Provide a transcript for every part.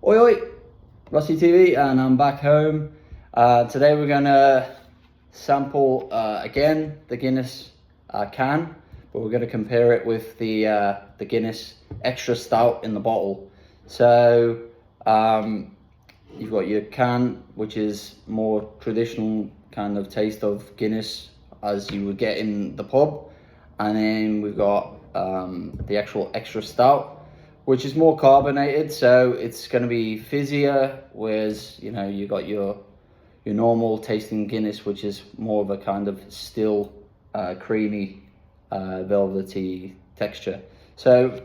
Oi oi, Rossi TV, and I'm back home. Today we're gonna sample again the Guinness can, but we're gonna compare it with the Guinness extra stout in the bottle. So you've got your can, which is more traditional kind of taste of Guinness as you would get in the pub, and then we've got the actual extra stout, which is more carbonated, so it's going to be fizzier, whereas you got your normal tasting Guinness, which is more of a kind of still creamy velvety texture. So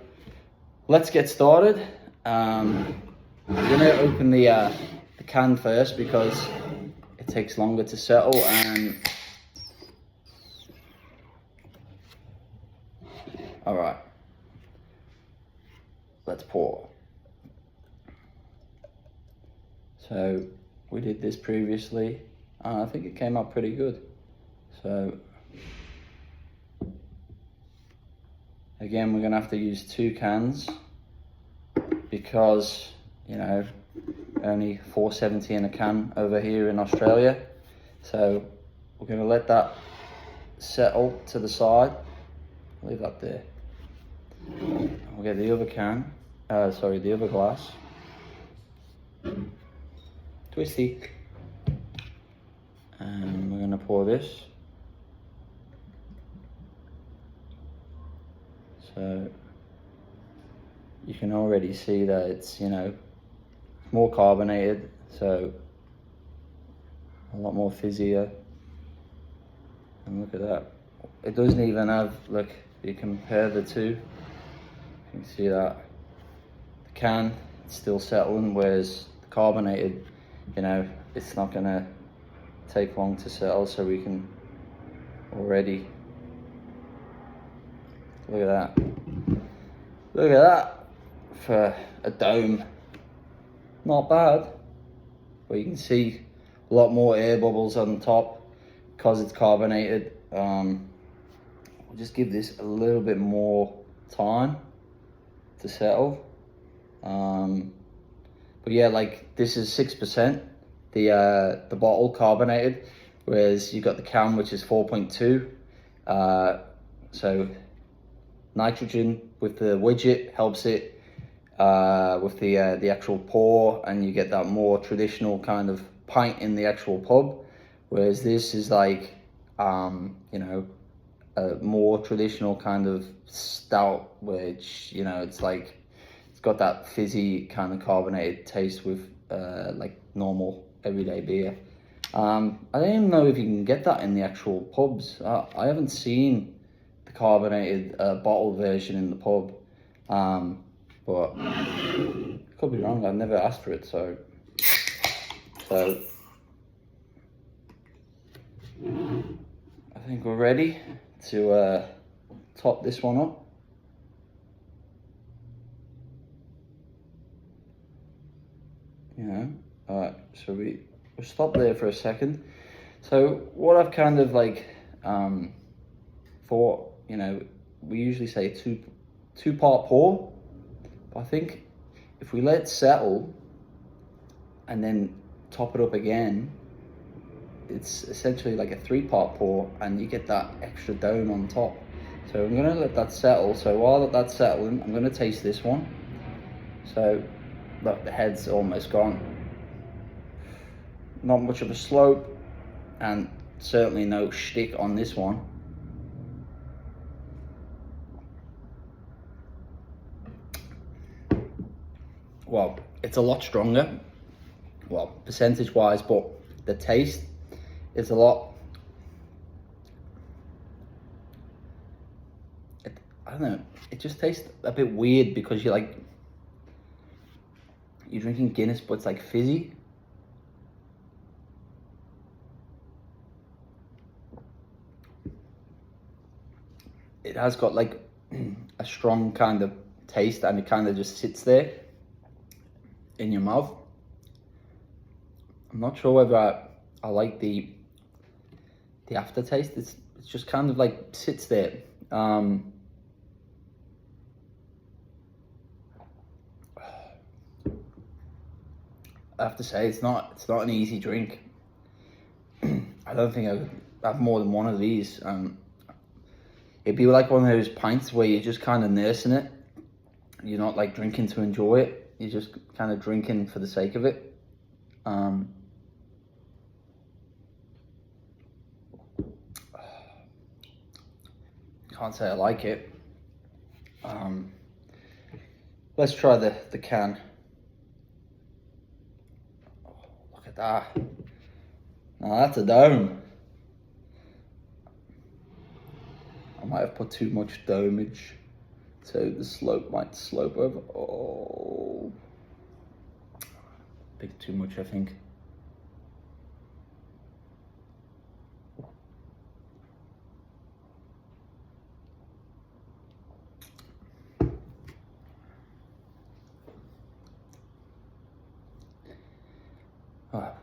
let's get started. I'm gonna open the can first because it takes longer to settle, and all right, let's pour. So we did this previously, and I think it came out pretty good. So again, we're gonna have to use 2 cans because only $4.70 in a can over here in Australia. So we're gonna let that settle to the side. Leave that there. We'll get the other can, the other glass. Twisty. And we're gonna pour this. So you can already see that it's, more carbonated, so a lot more fizzier. And look at that. It doesn't even have, look, you compare the two, you can see that the can is still settling, whereas the carbonated, it's not gonna take long to settle, so we can already, look at that. Look at that for a dome. Not bad, but you can see a lot more air bubbles on top because it's carbonated. We'll just give this a little bit more time to settle. But yeah, like this is 6%, the bottle carbonated, whereas you got the can, which is 4.2. So nitrogen with the widget helps it with the actual pour, and you get that more traditional kind of pint in the actual pub, whereas this is like a more traditional kind of stout, which it's like it's got that fizzy kind of carbonated taste with like normal everyday beer. I don't even know if you can get that in the actual pubs. I haven't seen the carbonated bottle version in the pub, but could be wrong. I've never asked for it, so I think we're ready to top this one up. Alright, so we'll stop there for a second. So what I've kind of like thought, we usually say two-part pour, but I think if we let it settle and then top it up again, it's essentially like a 3-part pour, and you get that extra dome on top. So I'm gonna let that settle. So while that's settling, I'm gonna taste this one. So look, the head's almost gone. Not much of a slope, and certainly no shtick on this one. Well, it's a lot stronger, well, percentage wise, but the taste is a lot, I don't know, it just tastes a bit weird because you're drinking Guinness, but it's like fizzy. It has got like a strong kind of taste, and it kind of just sits there in your mouth. I'm not sure whether I like the aftertaste. It's just kind of like sits there. I have to say it's not an easy drink. I don't think I would have more than one of these. It'd be like one of those pints where you're just kind of nursing it. You're not like drinking to enjoy it. You're just kind of drinking for the sake of it. Can't say I like it. Let's try the can. Oh, look at that. Now that's a dome. I might have put too much domage, so the slope might slope over. Oh, a bit too much, I think.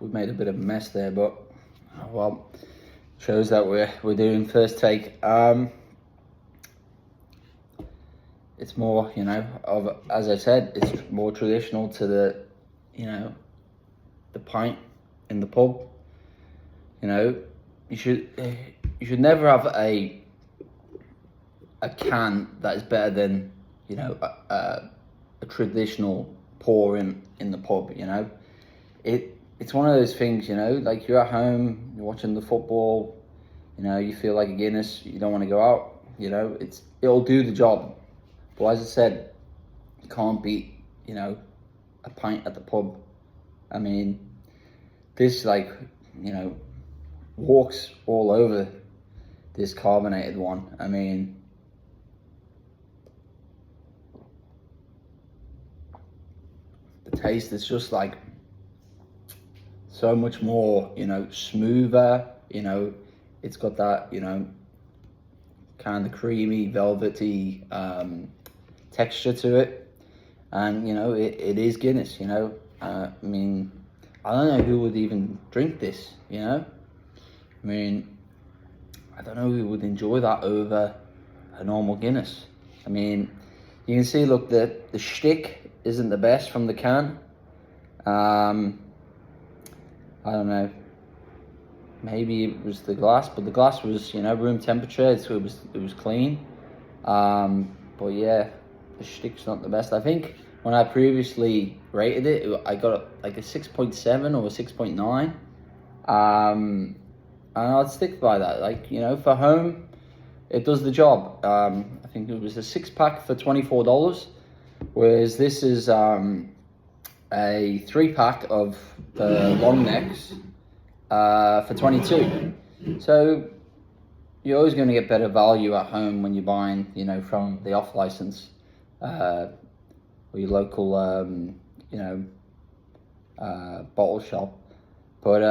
We've made a bit of a mess there, but well, shows that we're doing first take. It's more, you know, as I said, it's more traditional to the, you know, the pint in the pub. You know, you should never have a can that is better than, you know, a traditional pour in the pub. You know, it's one of those things, you know, like you're at home, you're watching the football, you know, you feel like a Guinness, you don't want to go out, you know, it'll do the job. But as I said, you can't beat, you know, a pint at the pub. I mean, this, like, you know, walks all over this carbonated one. I mean, the taste is just like so much more, you know, smoother. You know, it's got that, you know, kind of creamy, velvety texture to it, and you know, it is Guinness. You know, I mean, I don't know who would even drink this. You know, I mean, I don't know who would enjoy that over a normal Guinness. I mean, you can see, look, the shtick isn't the best from the can. I don't know, maybe it was the glass, but the glass was, you know, room temperature, so it was clean. But yeah, the shtick's not the best. I think when I previously rated it, I got like a 6.7 or a 6.9. And I'd stick by that. Like, you know, for home, it does the job. I think it was a 6-pack for $24, whereas this is a 3-pack of the long necks for $22. So you're always going to get better value at home when you're buying, you know, from the off license or your local, you know, bottle shop. But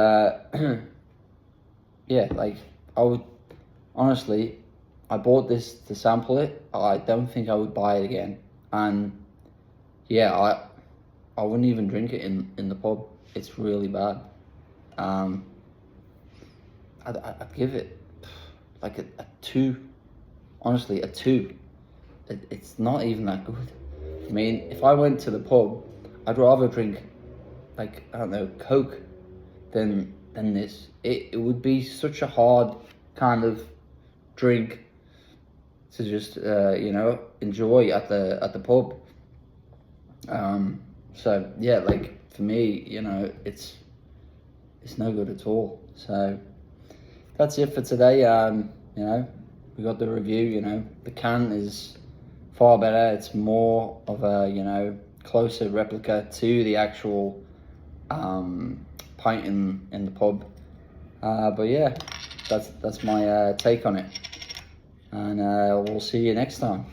yeah, like, I would honestly, I bought this to sample it. I don't think I would buy it again. And yeah, I wouldn't even drink it in the pub. It's really bad. I'd give it like a 2. Honestly, a 2. It's not even that good. I mean, if I went to the pub, I'd rather drink, like, I don't know, Coke than this. It would be such a hard kind of drink to just you know, enjoy at the pub. So yeah, like, for me, you know, it's no good at all. So that's it for today. You know, we got the review. You know, the can is far better. It's more of a, you know, closer replica to the actual pint in the pub. But yeah, that's my take on it, and we'll see you next time.